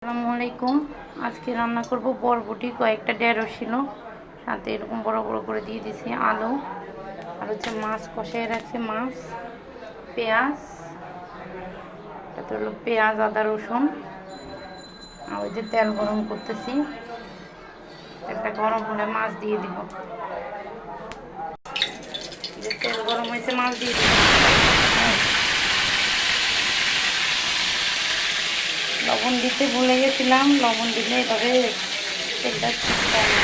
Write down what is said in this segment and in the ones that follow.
আসসালামু আলাইকুম। আজকে রান্না করব বরবটি, কয়েকটা ঢেঁড়স ছিল, সাথে এরকম বড় বড় করে দিয়ে দিয়েছি আলু, আর হচ্ছে মাছ কষাই রাখছি, মাছ, পেঁয়াজ, তাতে হলো পেঁয়াজ, আদা, রসুন, আর ওই যে তেল গরম করতেছি, তেলটা গরম হলে মাছ দিয়ে দিব। যে তেল গরম হয়েছে মাছ দিয়ে দিব। লবণ দিতে ভুলে গেছিলাম, লবণ দিলে এভাবে তেলটা ছিটকায় না।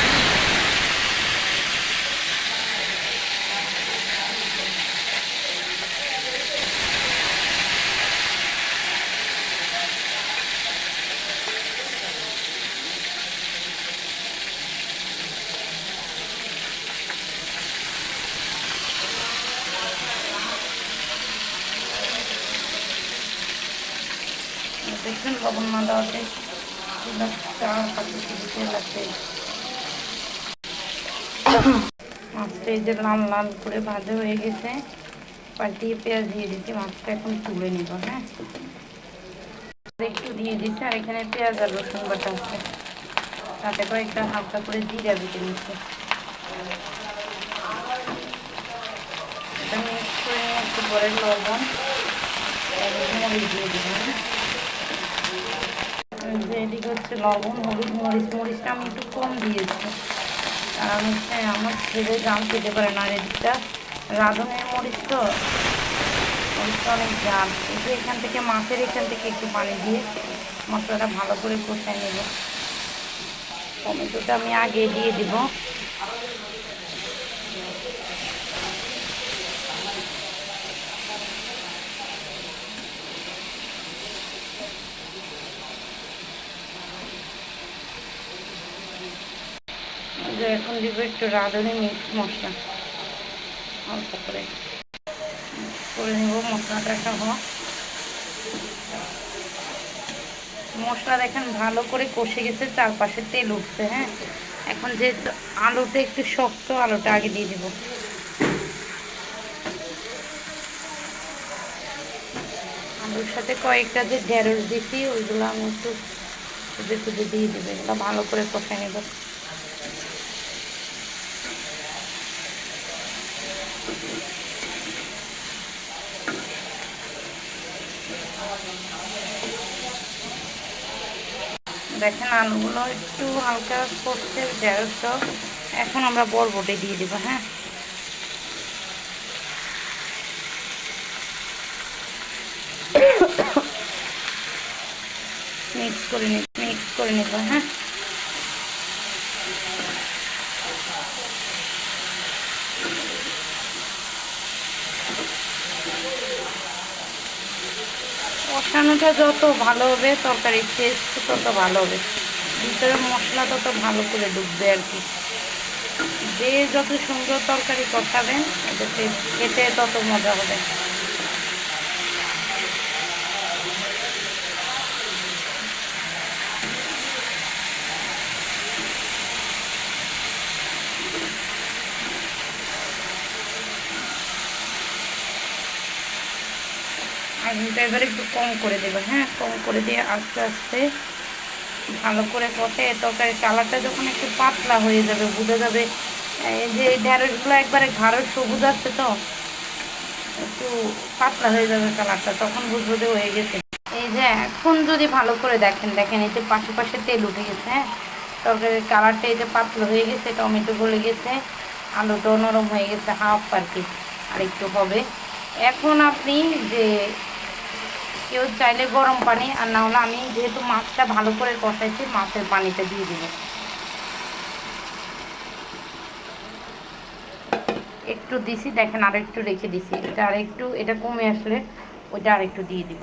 দেখুন লবণ না দেওয়াতে তেল আছে। মাছটা এই যে লাল লাল করে ভাজা হয়ে গেছে, পাল্টিয়ে পেঁয়াজ দিয়ে দিচ্ছি। মাছটা এখন তুলে নিব। হ্যাঁ, একটু দিয়ে দিচ্ছি, আর এখানে পেঁয়াজ আর রসুন বাটা আছে, তাতে কয়েকটা হালকা করে জিরা বেটে নিচ্ছে। এটা মিক্স করে নিয়ে একটু পরে লবণ মরিচ দিয়ে দেবেন। এদিকে হচ্ছে লবণ, হলুদ, মরিচটা আমি একটু কম দিয়েছি, কারণ হচ্ছে আমার ছেলে জাল খেতে পারে না। আর এদিকটা রাঁধুনের মরিচ তো, মরিচটা অনেক জাল। একটু এখান থেকে মাছের এখান থেকে একটু পানি দিয়ে মশলাটা ভালো করে কষাই নেব। টমেটোটা আমি আগে দিয়ে দিব। এখন দিব একটু রাঁধুনি মিক্স মশলা, অল্প করে নেব মশলাটা সহ। মশলা দেখেন ভালো করে কষে গেছে, চারপাশে তেল উঠছে। হ্যাঁ, এখন যে আলুটা একটু শক্ত, আলুটা আগে দিয়ে দিব। আলুর সাথে কয়েকটা যে ঢেঁড়স দিছি ওইগুলো আমি একটু খুঁজে খুঁজে দিয়ে দেবো। এগুলো ভালো করে কষে নেব। দেখেন আলুগুলো একটু হালকা করছে, ঢেঁড়সটা। এখন আমরা বরবটি দিয়ে দেবো। হ্যাঁ, মিক্স করে নেব। হ্যাঁ, কষানোটা যত ভালো হবে তরকারির টেস্ট তত ভালো হবে, ভিতরে মশলা তত ভালো করে ডুববে আর কি। যে যত সুন্দর তরকারি কষাবেন এটাতে খেতে তত মজা হবে। আগুনটা এবার একটু কম করে দেবেন। হ্যাঁ, কম করে দিয়ে আস্তে আস্তে ভালো করে কষে তরকারির কালারটা যখন একটু পাতলা হয়ে যাবে, বোঝা যাবে এই যে ঢেঁড়সগুলো একবারে ঘাড়ো সবুজ আছে, তো একটু পাতলা হয়ে যাবে কালারটা, তখন বুঝবো যে হয়ে গেছে। এই যে এখন যদি ভালো করে দেখেন এই যে পাশে পাশে তেল উঠে গেছে। হ্যাঁ, তরকারির কালারটা এই যে পাতলা হয়ে গেছে, টমেটো গলে গেছে, আলুটাও নরম হয়ে গেছে হাফ আর কি, আর একটু হবে। এখন আপনি যে কেউ চাইলে গরম পানি, আর না হলে আমি যেহেতু মাছটা ভালো করে কষাইছি মাছের পানিটা দিয়ে দিব। একটু দিছি, দেখেন আর একটু রেখে দিছি, এটা আর একটু, এটা কমে আসলে ওইটা আর একটু দিয়ে দিব।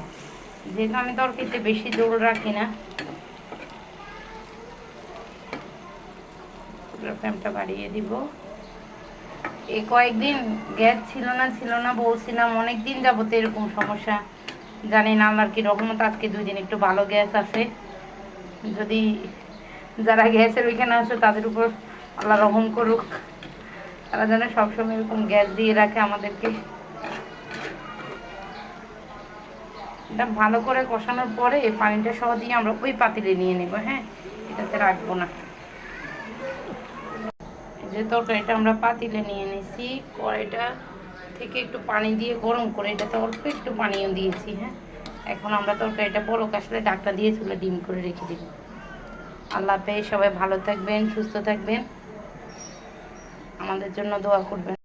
যেহেতু আমি তরকারিতে বেশি জোর রাখি না, ফ্লেমটা বাড়িয়ে দিব। এই কয়েকদিন গ্যাস ছিল না বলছিলাম, অনেক দিন যাবত এরকম সমস্যা, জানি না আল্লাহর কি রহমত, আজকে 2 দিন একটু ভালো গ্যাস আছে। যদি যারা গ্যাসের ওইখানে আসে তাদের উপর আল্লাহ রহম করুক, তারা যেন সবসময় এরকম গ্যাস দিয়ে রাখে আমাদেরকে। এটা ভালো করে কষানোর পরে এই পানিটা সহ দিয়ে আমরা ওই পাতিলে নিয়ে নেব। হ্যাঁ, এটাতে রাখবো না। যে তরকারিটা আমরা পাতিলে নিয়ে নিয়েছি, কড়াইটা থেকে একটু পানি দিয়ে গরম করে এটাতে অল্প একটু পানিও দিয়েছি। হ্যাঁ, এখন আমরা তরকারিটা বলক আসলে ডাকটা দিয়ে চুলে ডিম করে রেখে দিব। আল্লাহ হাফেজ, সবাই ভালো থাকবেন, সুস্থ থাকবেন, আমাদের জন্য দোয়া করবেন।